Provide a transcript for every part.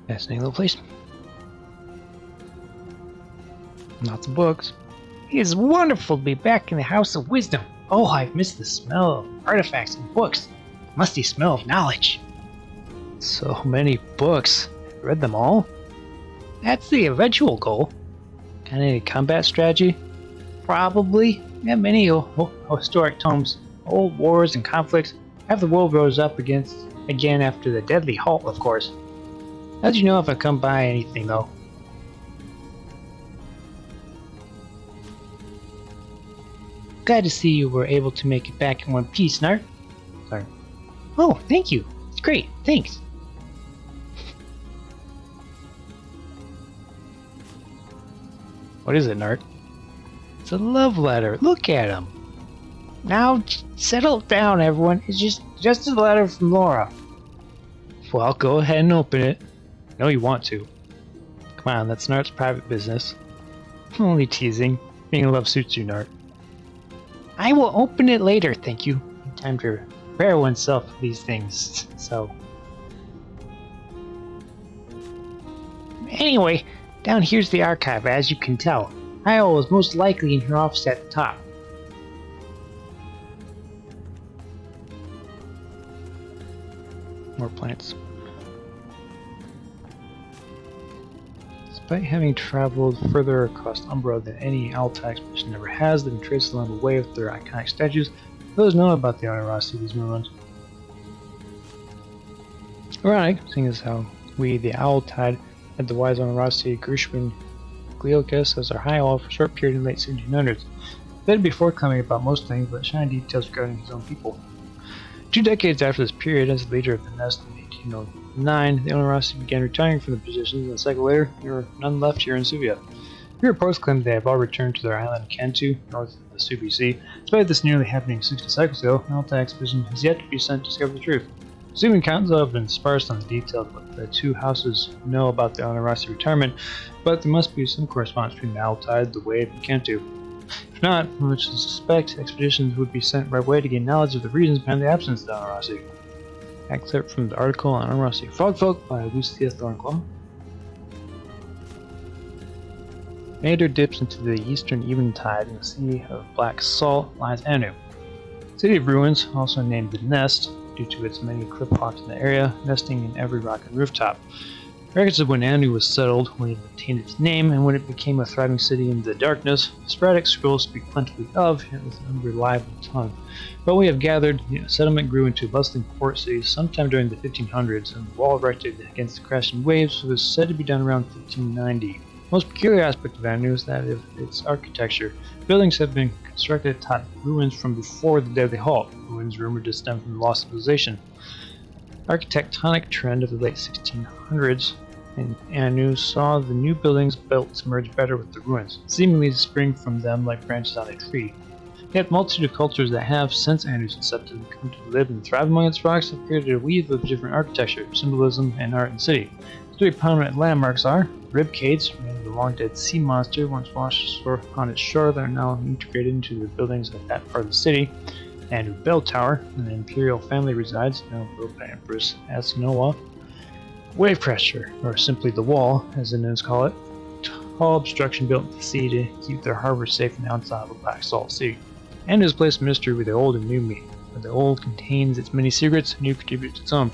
Fascinating little place. Lots of books. It is wonderful to be back in the House of Wisdom. Oh, I've missed the smell of artifacts and books. Musty smell of knowledge. So many books. I've read them all. That's the eventual goal. Kind of a combat strategy? Probably. Yeah, many historic tomes, old wars and conflicts. Half the world rose up again after the deadly halt, of course. How'd you know if I come by anything, though? Glad to see you were able to make it back in one piece, Nart. Sorry. Oh, thank you. It's great. Thanks. What is it, Nart? It's a love letter. Look at him. Now, settle down, everyone. It's just a letter from Laura. Well, go ahead and open it. I know you want to. Come on, that's Nart's private business. Only teasing. Being in love suits you, Nart. I will open it later, thank you. Time to prepare oneself for these things, so... Anyway, down here's the archive, as you can tell. Io is most likely in her office at the top. More plants. Despite having traveled further across Umbra than any Altai expedition ever has, they've been traced along the way with their iconic statues. Those know about the generosity of these moonruns. Ironic, seeing as how we, the Owltide, had the wise generosity of Gershwin Gliocus as our high all for a short period in the late 1700s. They'd be forthcoming about most things, but shiny details regarding his own people. 2 decades after this period, as the leader of the Nest in 1809, the Onorossi began retiring from the positions, and a cycle later, there were none left here in Suvia. Few reports claim they have all returned to their island Cantu, north of the Subi Sea. Despite this nearly happening 60 cycles ago, an Altai expedition has yet to be sent to discover the truth. Assuming accounts have been sparse on the details of what the 2 houses know about the Onorossi retirement, but there must be some correspondence between the Owltide, the Wave, and Cantu. If not, which I suspect expeditions would be sent right away to gain knowledge of the reasons behind the absence of the Onorossi. Excerpt from the article on Onorossi Frogfolk by Lucia Thornclaw. Meander dips into the eastern eventide in the sea of black salt lies Anu. City of Ruins, also named the Nest, due to its many cliff-hawks in the area, nesting in every rock and rooftop. Records of when Anu was settled, when it obtained its name, and when it became a thriving city in the darkness, sporadic scrolls speak plentifully of, yet with an unreliable tongue. But we have gathered, the settlement grew into a bustling port city sometime during the 1500s, and the wall erected against the crashing waves was said to be done around 1590. The most peculiar aspect of Anu is that of its architecture. Buildings have been constructed atop ruins from before the Deadly Halt, ruins rumored to stem from the lost civilization. Architectonic trend of the late 1600s in Anu saw the new buildings built merge better with the ruins, seemingly to spring from them like branches on a tree. Yet the multitude of cultures that have, since Anu's inception, come to live and thrive among its rocks have created a weave of different architecture, symbolism, and art in the city. 3 prominent landmarks are Ribcades, the long-dead sea monster once washed on its shore that are now integrated into the buildings of that part of the city, and Bell Tower, where the imperial family resides, now built by Empress Asinoa. Wave Crusher, or simply the Wall, as the Nuns call it, tall obstruction built into the sea to keep their harbor safe from the outside of a black salt sea. And is placed mystery with the old and new me. Where the old contains its many secrets, new contributes its own.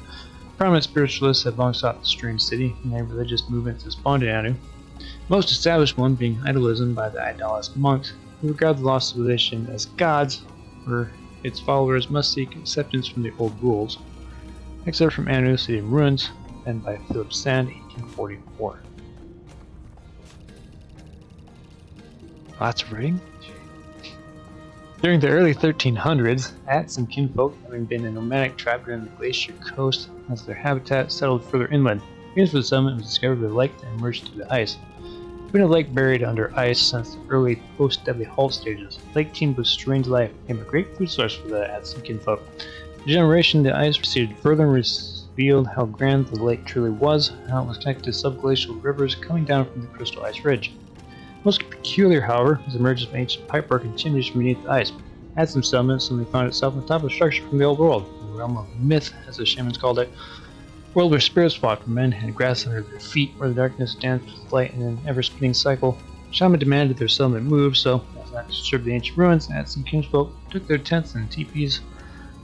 Prominent spiritualists have long sought the strange city, and their religious movements have spawned in Anu. The most established one being idolism by the idolist monks, who regard the lost civilization as gods, where its followers must seek acceptance from the old rules. Excerpt from Anu, City of Ruins, penned by Philip Sand, 1844. Lots of reading. During the early 1300s, Ats and kinfolk, having been a nomadic tribe during the glacier coast as their habitat, settled further inland. News for the settlement was discovered by a lake that emerged through the ice. It's been a lake buried under ice since the early post-Deadly Halt stages. The lake teemed with strange life and became a great food source for the Ats and kinfolk. For a generation, the ice receded further and revealed how grand the lake truly was, and how it was connected to subglacial rivers coming down from the crystal ice ridge. Most peculiar, however, was the emergence of ancient pipework and chimneys from beneath the ice. At some settlements, suddenly found itself on top of a structure from the old world, the realm of myth, as the shamans called it. World where spirits walked, where men had grass under their feet, where the darkness danced with light in an ever-spinning cycle. Shaman demanded their settlement move, so, as not to disturb the ancient ruins, some kinsfolk took their tents and teepees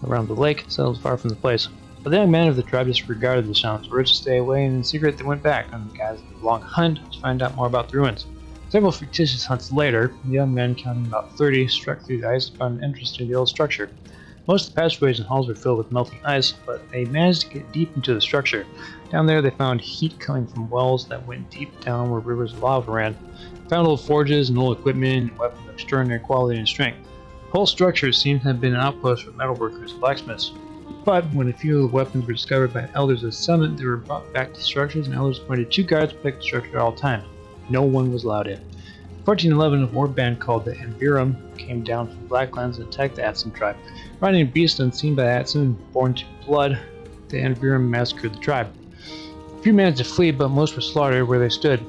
around the lake, settled far from the place. But the young men of the tribe disregarded the shaman's words to stay away, and in secret they went back on the guise of a long hunt to find out more about the ruins. Several fictitious hunts later, the young men, counting about 30, struck through the ice and found an entrance to the old structure. Most of the passageways and halls were filled with melting ice, but they managed to get deep into the structure. Down there they found heat coming from wells that went deep down where rivers of lava ran. They found old forges and old equipment and weapons of extraordinary quality and strength. The whole structure seemed to have been an outpost for metalworkers and blacksmiths. But when a few of the weapons were discovered by elders of the settlement, they were brought back to structures, and elders appointed 2 guards to protect the structure at all times. No one was allowed in. In 1411, a war band called the Anvirum came down from Blacklands and attacked the Atsum tribe. Riding a beast unseen by Atsum and born to blood, the Anvirum massacred the tribe. A few managed to flee, but most were slaughtered where they stood.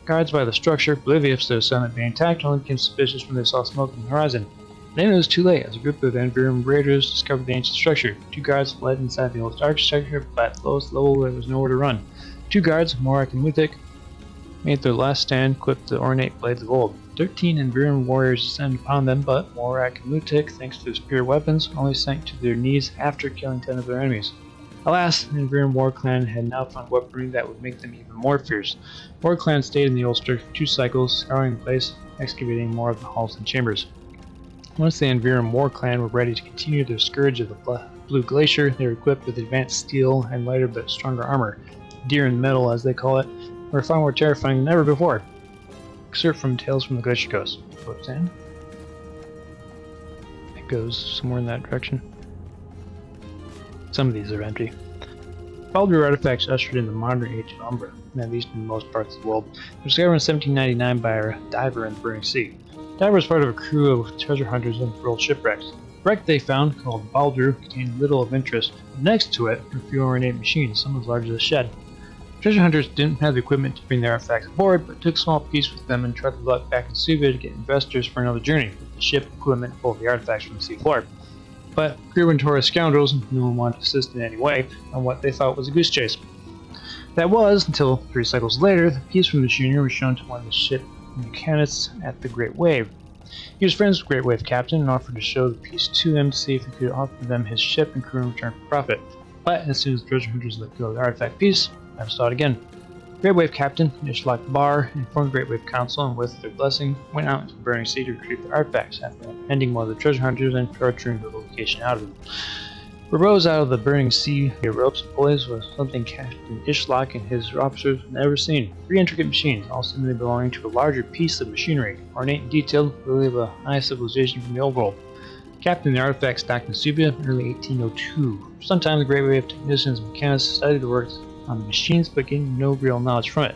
Guards by the structure, oblivious to the settlement being attacked, only became suspicious when they saw smoke on the horizon. Then it was too late, as a group of Anvirum raiders discovered the ancient structure. 2 guards fled inside the old architecture, but at the lowest level there was nowhere to run. 2 guards, Morak and Mutik, made their last stand, equipped the ornate blades of old. 13 Anvirum warriors descended upon them, but Morak and Mutik, thanks to their superior weapons, only sank to their knees after killing 10 of their enemies. Alas, the Anvirum war clan had now found weaponry that would make them even more fierce. War clan stayed in the old structure for 2 cycles, scouring the place, excavating more of the halls and chambers. Once the Anvirum war clan were ready to continue their scourge of the Blue Glacier, they were equipped with advanced steel and lighter but stronger armor. Deer in metal, as they call it, were far more terrifying than ever before. Excerpt from Tales from the Glacier Coast. Boat's end. It goes somewhere in that direction. Some of these are empty. Baldur artifacts ushered in the modern age of Umbra, at least in most parts of the world. They were discovered in 1799 by a diver in the Bering Sea. The diver was part of a crew of treasure hunters on world shipwrecks. The wreck they found, called Baldur, contained little of interest, but next to it were a few ornate machines, some as large as a shed. Treasure hunters didn't have the equipment to bring their artifacts aboard, but took a small piece with them and tried to luck back in Suvia to get investors for another journey, with the ship equipment full of the artifacts from the sea floor. But crew were notorious scoundrels, and no one wanted to assist in any way on what they thought was a goose chase. That was, until 3 cycles later, the piece from the machinery was shown to one of the ship mechanists at the Great Wave. He was friends with Great Wave captain and offered to show the piece to him to see if he could offer them his ship and crew in return for profit. But as soon as the treasure hunters let go of the artifact piece, never saw it again. Great Wave captain Ishlak Bar informed the Great Wave Council, and with their blessing went out into the Burning Sea to retrieve the artifacts after ending one of the treasure hunters and torturing the location out of them. What rose out of the Burning Sea via ropes and pulleys was something Captain Ishlak and his officers had never seen. 3 intricate machines, all seemingly belonging to a larger piece of machinery, ornate and detailed, really of a high civilization from the old world. Captain the artifacts docked in Suvia in early 1802. For some time the Great Wave technicians and mechanics studied the works on the machines, but gained no real knowledge from it.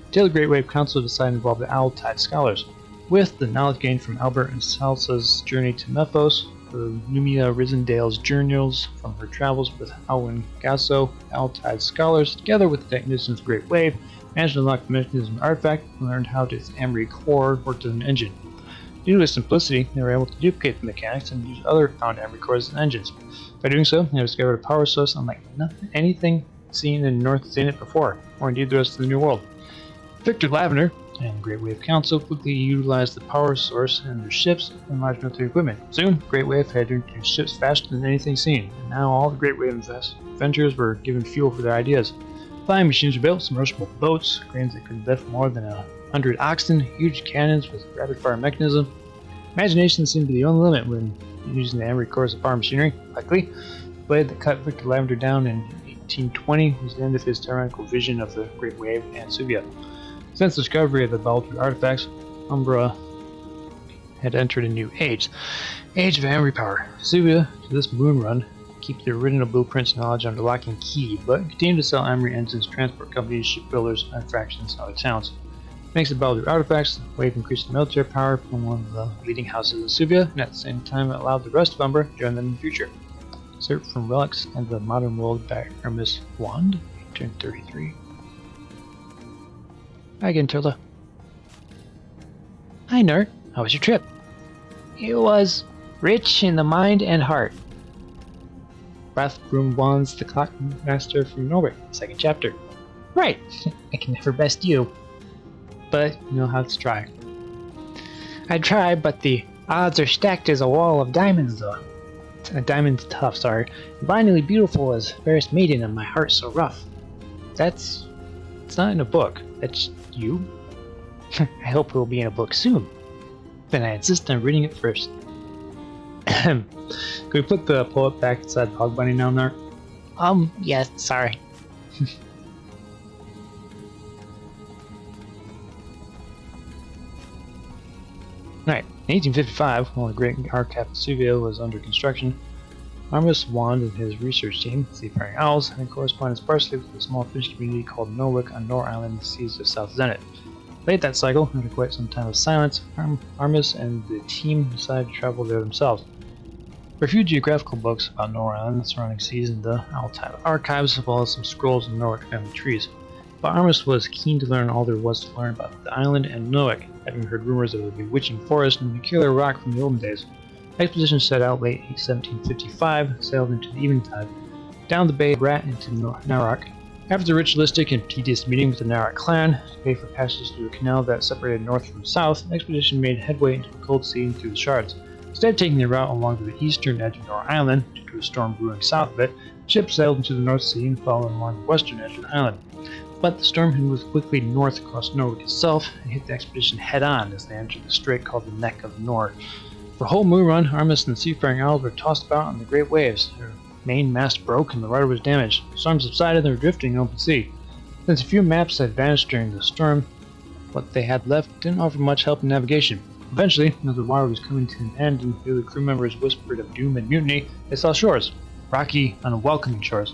Until the Great Wave Council decided to involve the Owltide scholars. With the knowledge gained from Albert and Salsa's journey to Mephos, the Numia Risendale's journals from her travels with Alwyn Gasso, Owltide scholars, together with the technicians of the Great Wave, managed to unlock the mechanism artifact and learned how its Emery core worked as an engine. Due to its simplicity, they were able to duplicate the mechanics and use other found Emery cores as engines. By doing so, they discovered a power source unlike anything seen in North Zenith before, or indeed the rest of the New World. Victor Lavender and the Great Wave Council quickly utilized the power source in their ships and large military equipment. Soon, Great Wave had introduced ships faster than anything seen, and now all the Great Wave adventurers were given fuel for their ideas. Flying machines were built, submersible boats, cranes that could lift more than 100 oxen, huge cannons with rapid-fire mechanism. Imagination seemed to be the only limit when using the Emery cores of power machinery. Luckily, the blade that cut Victor Lavender down in 1820 was the end of his tyrannical vision of the Great Wave and Suvia. Since the discovery of the Baldur artifacts, Umbra had entered a new age of Emery power. Suvia, to this moon run, keep the original blueprints knowledge under lock and key, but continue to sell Emery engines to transport companies, shipbuilders, and fractions in other towns. Thanks to Baldur artifacts, the Wave increased the military power from one of the leading houses in Suvia, and at the same time it allowed the rest of Umbra to join them in the future. Excerpt from Relics and the Modern World by Hermes Wand, turn 33. Hi again, Turla. Hi, Nerd. How was your trip? It was rich in the mind and heart. Rathbroom Wands, the Clockmaster from Norway, second chapter. Right, I can never best you. But you'll have to try. I'd try, but the odds are stacked as a wall of diamonds, though. Diamonds tough, sorry. Divinely beautiful as fairest maiden, and my heart so rough. It's not in a book. That's you. I hope it will be in a book soon. Then I insist on reading it first. Can we put the poet back inside the Hog Bunny now, Nark? Yes, sorry. Alright, in 1855, while the Great Archive of Suvia was under construction, Armus Wand and his research team, Seafaring Owls, had correspondence sparsely with a small fish community called Norwick on Nor Island in the seas of South Zenit. Late that cycle, after quite some time of silence, Armus and the team decided to travel there themselves. There are a few geographical books about Nor Island, the surrounding seas, and the Owltide archives, as well as some scrolls and Norwick family trees. But Armus was keen to learn all there was to learn about the island and Norwick, having heard rumors of a bewitching forest and a killer rock from the olden days. The expedition set out late 1755, sailed into the eventide, down the Bay of Rat into Narok. After the ritualistic and tedious meeting with the Narok clan to pay for passage through a canal that separated north from south, the expedition made headway into the cold sea and through the shards. Instead of taking the route along the eastern edge of Nor Island, due to a storm brewing south of it, the ship sailed into the North Sea and followed along the western edge of the island. But the storm had moved quickly north across Norwick itself and hit the expedition head-on as they entered the strait called the Neck of Nor. For a whole moon run, Armus and the Seafaring Owls were tossed about on the great waves. Their main mast broke and the rudder was damaged. The storm subsided and they were drifting in open sea. Since a few maps had vanished during the storm, what they had left didn't offer much help in navigation. Eventually, as the water was coming to an end and the crew members whispered of doom and mutiny, they saw shores. Rocky, unwelcoming shores.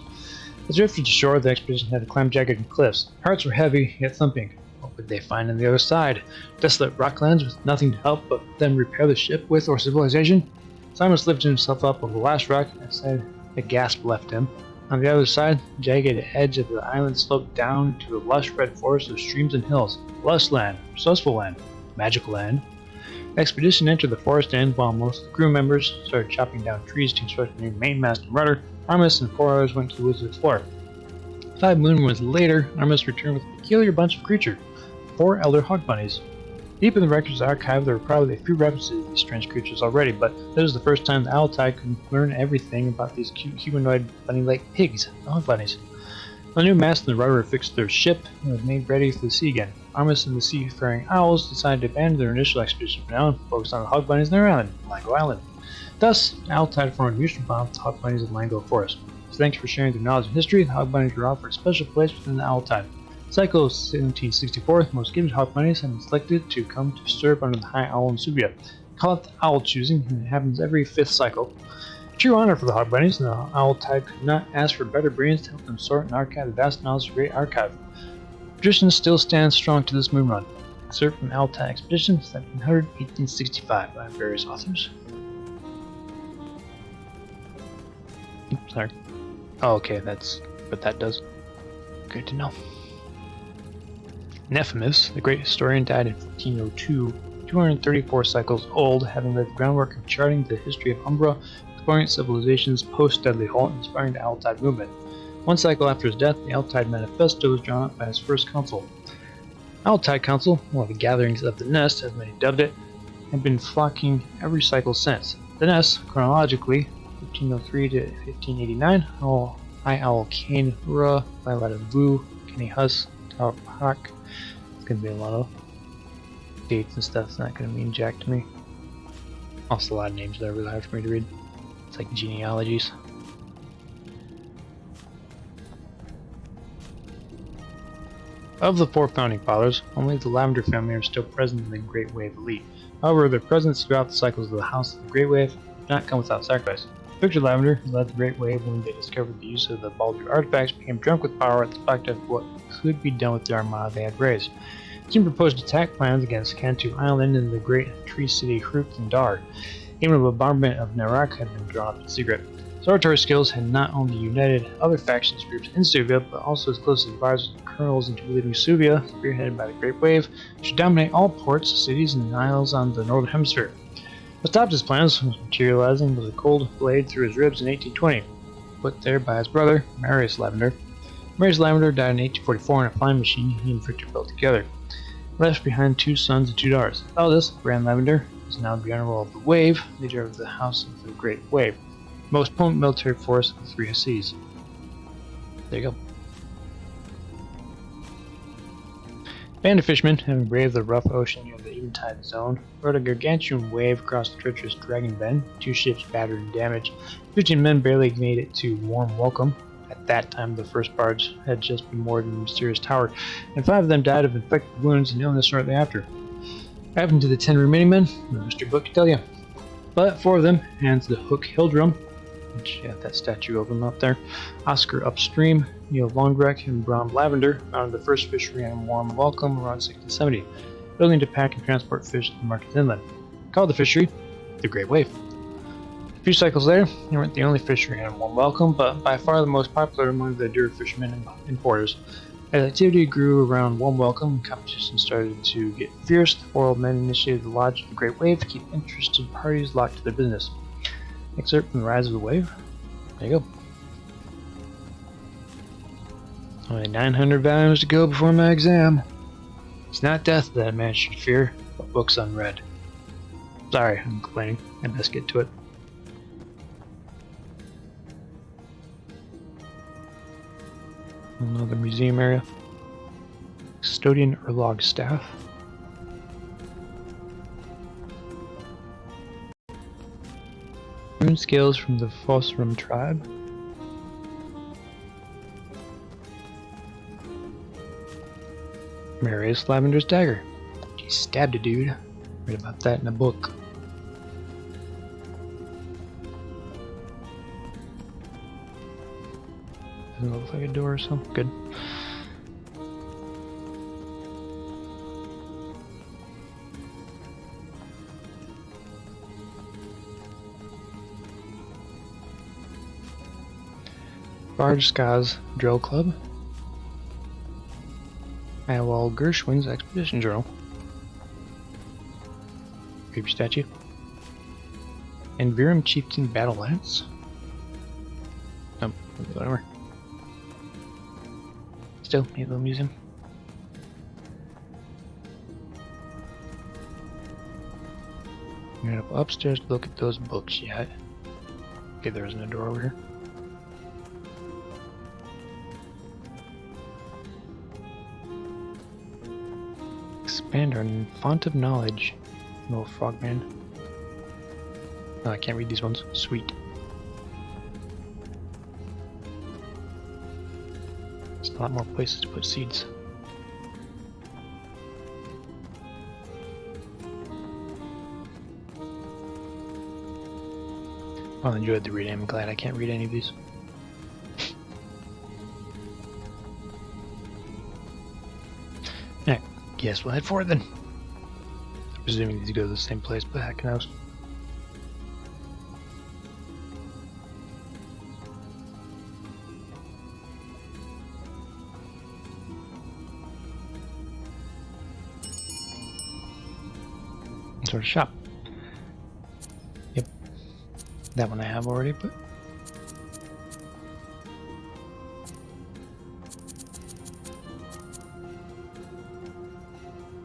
As they drifted to shore, the expedition had to climb jagged cliffs. Hearts were heavy, yet thumping. What would they find on the other side? Desolate rocklands with nothing to help but them repair the ship with or civilization? Simus lifted himself up over the last rock and said a gasp left him. On the other side, the jagged edge of the island sloped down to a lush red forest of streams and hills. Lush land, resourceful land, magical land. The expedition entered the forest and, while most of the crew members started chopping down trees to construct a new mainmast and rudder, Armus and 4 others went to the woods to explore. 5 moonwinds later, Armus returned with a peculiar bunch of creatures, 4 elder hog bunnies. Deep in the records archive, there were probably a few references to these strange creatures already, but this was the first time the Owltide could learn everything about these cute humanoid bunny-like pigs, the hog bunnies. A new mast and the rudder were fixed to their ship and was made ready for the sea again. Armus and the Seafaring Owls decided to abandon their initial expedition for now and focus on the hog bunnies in their island, Lango Island. Thus, Owltide formed a mutual bond with the hog bunnies of Lango Forest. So thanks for sharing their knowledge and history, the hog bunnies were offered a special place within the Owltide. Cycle of 1764, the most gifted hog bunnies have been selected to come to serve under the High Owl in Suvia. Call it the Owl Choosing, and it happens every 5th cycle. True honor for the hog bunnies, and the Owltide could not ask for better brains to help them sort and archive the vast knowledge of the Great Archive. Tradition still stands strong to this moon run. Excerpt from Owltide Expedition, 1700-1865, by various authors. Oops, sorry. Oh, okay, that's what that does. Good to know. Nephimus, the great historian, died in 1402, 234 cycles old, having laid the groundwork of charting the history of Umbra, exploring its civilizations post-Deadly Halt, and inspiring the Owltide movement. 1 cycle after his death, the Owltide Manifesto was drawn up by his first council. Owltide Council, one of the gatherings of the Nest, as many dubbed it, had been flocking every cycle since. The Nest, chronologically, 1503 to 1589, High Owl Kane Ura, Violet of Vu, Kenny Huss, Tower Hawk. It's gonna be a lot of dates and stuff, it's not gonna mean jack to me. Also a lot of names that are really hard for me to read. It's like genealogies. Of the 4 founding fathers, only the Lavender family are still present in the Great Wave elite. However, their presence throughout the cycles of the House of the Great Wave did not come without sacrifice. Victor Lavender, who led the Great Wave when they discovered the use of the Baldur artifacts, became drunk with power at the fact of what could be done with the armada they had raised. The team proposed attack plans against Cantu Island and the great tree city Hrut and Dar. Even a bombardment of Narok had been drawn up in secret. His oratory skills had not only united other factions groups in Suvia, but also his closest advisors and colonels into leading Suvia, spearheaded by the Great Wave, should dominate all ports, cities, and isles on the northern hemisphere. What stopped his plans from materializing was a cold blade through his ribs in 1820. put there by his brother, Marius Lavender. Marius Lavender died in 1844 in a flying machine he and Victor built together. He left behind 2 sons and 2 daughters. Eldest, Brand Lavender, is now the General of the Wave, leader of the House of the Great Wave, most potent military force of the 3 seas. There you go. Band of fishermen, having braved the rough ocean near the Eventide zone, rode a gargantuan wave across the treacherous Dragon Bend. 2 ships battered and damaged. 15 men barely made it to Warm Welcome. At that time, the first barge had just been moored in the mysterious tower, and 5 of them died of infected wounds and illness shortly after. What happened to the 10 remaining men? No Mr. Book can tell you. But 4 of them, Hans the Hook Hildrum, which got that statue of him up there, Oscar Upstream, Neil Longreck, and Brom Lavender founded the first fishery in Warm Welcome around 1670, building to pack and transport fish to the markets inland. Called the fishery the Great Wave. A few cycles later, they weren't the only fishery in Warm Welcome, but by far the most popular among the Dura fishermen and importers. As activity grew around Warm Welcome and competition started to get fierce, the 4 old men initiated the Lodge of the Great Wave to keep interested parties locked to their business. Excerpt from The Rise of the Wave. There you go. Only 900 volumes to go before my exam. It's not death that a man should fear, but books unread. Sorry, I'm complaining. I best get to it. Another museum area. Custodian or log staff. Rune scales from the Fosrum tribe. Marius Lavender's dagger. He stabbed a dude. Read about that in a book. Doesn't look like a door or something. Good. Barge Skaz Drill Club. Iwal Gershwin's Expedition Journal. Creepy statue. And Virum Chieftain Battle Lance. Oh, whatever. Still, neat little museum. I'm gonna go upstairs to look at those books yet. Okay, there isn't a door over here. Expand our font of knowledge. Little frogman. Oh, I can't read these ones. Sweet. There's a lot more places to put seeds. Well, I enjoyed the reading. I'm glad I can't read any of these. Alright, guess we'll head forward then. I'm presuming these go to the same place, but heck knows. Sort of shop. Yep. That one I have already, but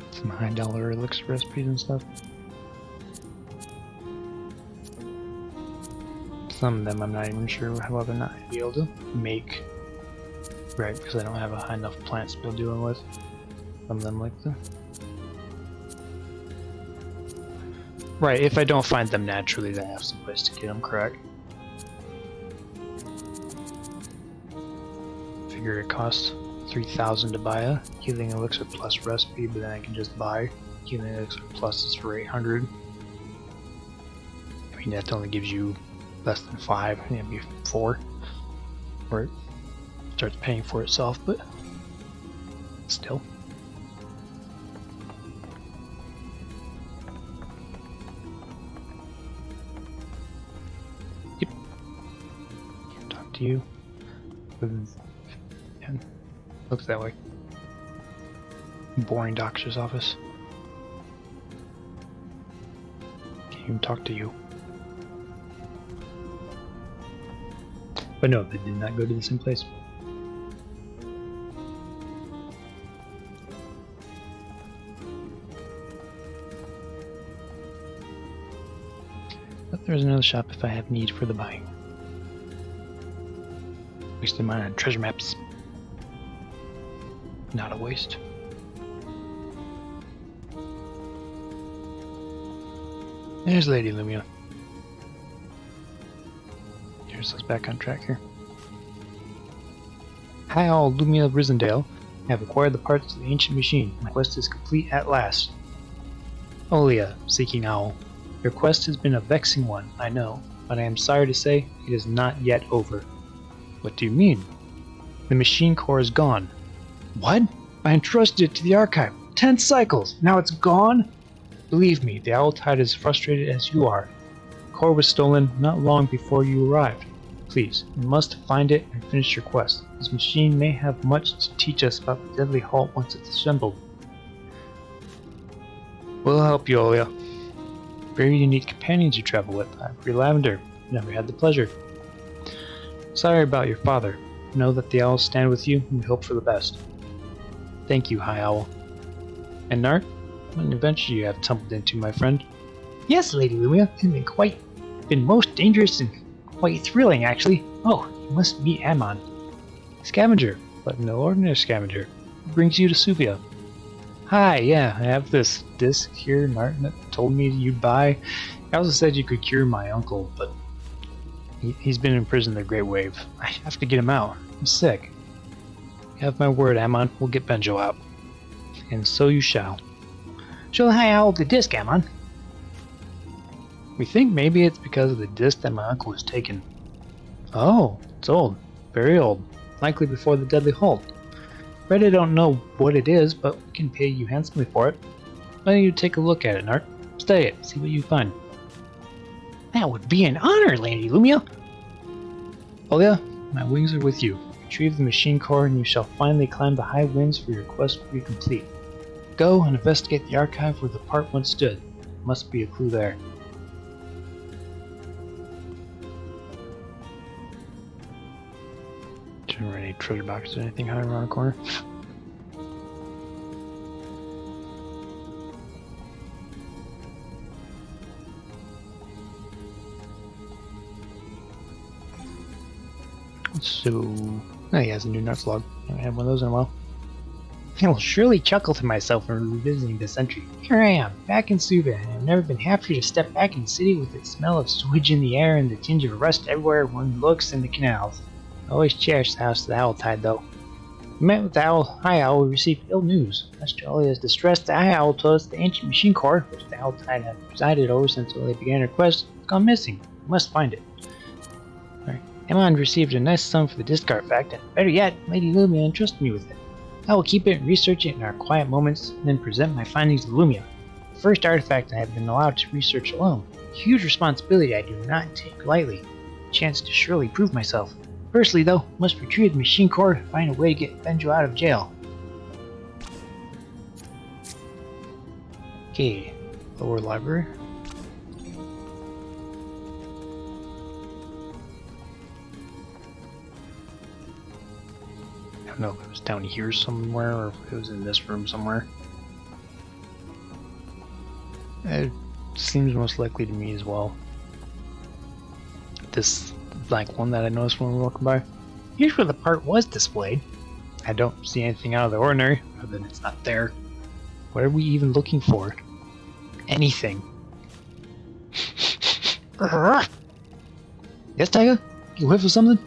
some high-dollar elixir recipes and stuff. Some of them I'm not even sure how well they're not be able to make. Right, because I don't have a high enough plant skill dealing with. Some of them like the. Right, if I don't find them naturally, then I have some place to get them, correct? Figure it costs 3,000 to buy a healing elixir plus recipe, but then I can just buy healing elixir pluses for 800. I mean, that only gives you less than 5, maybe 4, or it starts paying for itself, but still. Yep. Can't talk to you. And looks that way. Boring doctor's office. Can't even talk to you. But no, they did not go to the same place. But there's another shop if I have need for the buying. Wasting mine on treasure maps. Not a waste. There's Lady Lumia. Here's us back on track here. Hi all, Lumia Rysendale. I have acquired the parts to the ancient machine. My quest is complete at last. Olia, Seeking Owl. Your quest has been a vexing one, I know, but I am sorry to say it is not yet over. What do you mean? The machine core is gone. What? I entrusted it to the archive. 10 cycles! Now it's gone? Believe me, the Owl Tide is frustrated as you are. The core was stolen not long before you arrived. Please, you must find it and finish your quest. This machine may have much to teach us about the Deadly Halt once it's assembled. We'll help you, Olia. Very unique companions you travel with. I'm Free Lavender. Never had the pleasure. Sorry about your father. Know that the owls stand with you and we hope for the best. Thank you, High Owl. And Nart, what adventure you have tumbled into, my friend? Yes, Lady Lumia, it's been most dangerous and quite thrilling, actually. Oh, you must meet Amon. Scavenger, but no ordinary scavenger. What brings you to Suvia? Hi, yeah, I have this disc here Nart told me you'd buy. I also said you could cure my uncle, but he's been in prison the Great Wave. I have to get him out. I'm sick. You have my word, Amon. We'll get Benjo out. And so you shall. Show the High Owl the disc, Amon. We think maybe it's because of the disc that my uncle has taken. Oh, it's old. Very old. Likely before the Deadly Halt. Ready don't know what it is, but we can pay you handsomely for it. Why don't you take a look at it, Nart? Study it, see what you find. That would be an honor, Lady Lumia! Olia, my wings are with you. Retrieve the machine core and you shall finally climb the high winds for your quest to be complete. Go and investigate the archive where the part once stood. Must be a clue there. Is there any treasure boxes or anything hiding around the corner? So, oh, he has a new nuts log. I haven't had one of those in a while. I will surely chuckle to myself when revisiting this entry. Here I am, back in Suvia, and I've never been happier to step back in the city with its smell of sewage in the air and the tinge of rust everywhere one looks in the canals. I always cherished the house of the Owl Tide, though. We met with the High Owl, we received ill news. Much to Olia's distress, the High Owl told us the ancient machine core, which the Owl Tide had presided over since Olia began her quest, has gone missing. We must find it. Amon received a nice sum for the disc artifact, and better yet, Lady Lumia entrusted me with it. I will keep it and research it in our quiet moments, and then present my findings to Lumia. The first artifact I have been allowed to research alone. A huge responsibility I do not take lightly. A chance to surely prove myself. Firstly, though, must retrieve the machine core and find a way to get Benjo out of jail. Okay, lower library. I don't know if it was down here somewhere or if it was in this room somewhere. It seems most likely to me as well. This blank one that I noticed when we were walking by. Here's where the part was displayed. I don't see anything out of the ordinary, other than it's not there. What are we even looking for? Anything. Yes, Tiger? You whiff of something?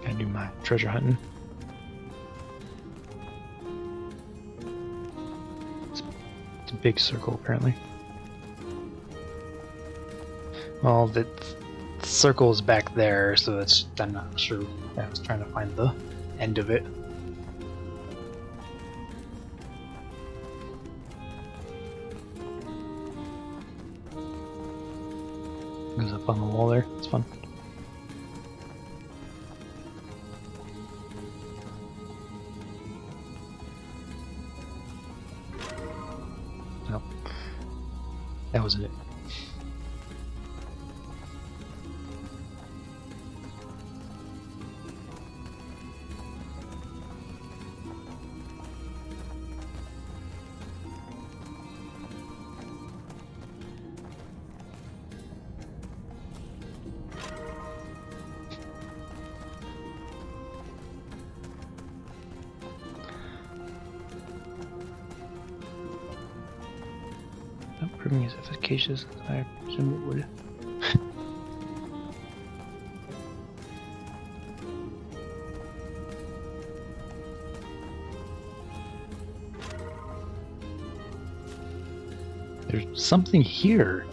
Gotta do my treasure hunting. It's a big circle, apparently. Well, the circle is back there, so that's, I'm not sure. I was trying to find the end of it. Goes up on the wall there. It's fun. Nope. That wasn't it. Not proving as efficacious as I presumed it would. There's something here.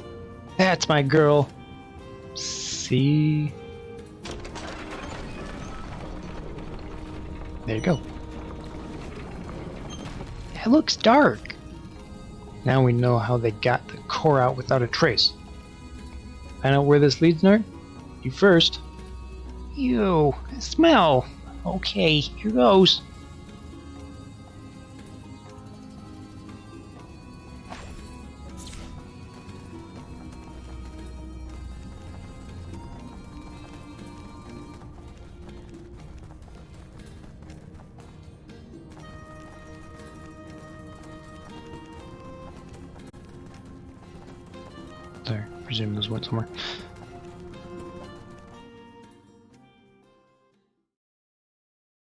That's my girl. See? There you go. It looks dark. Now we know how they got the core out without a trace. Find out where this leads, Nerd? You first. Ew, smell. Okay, here goes. There, presume those went somewhere.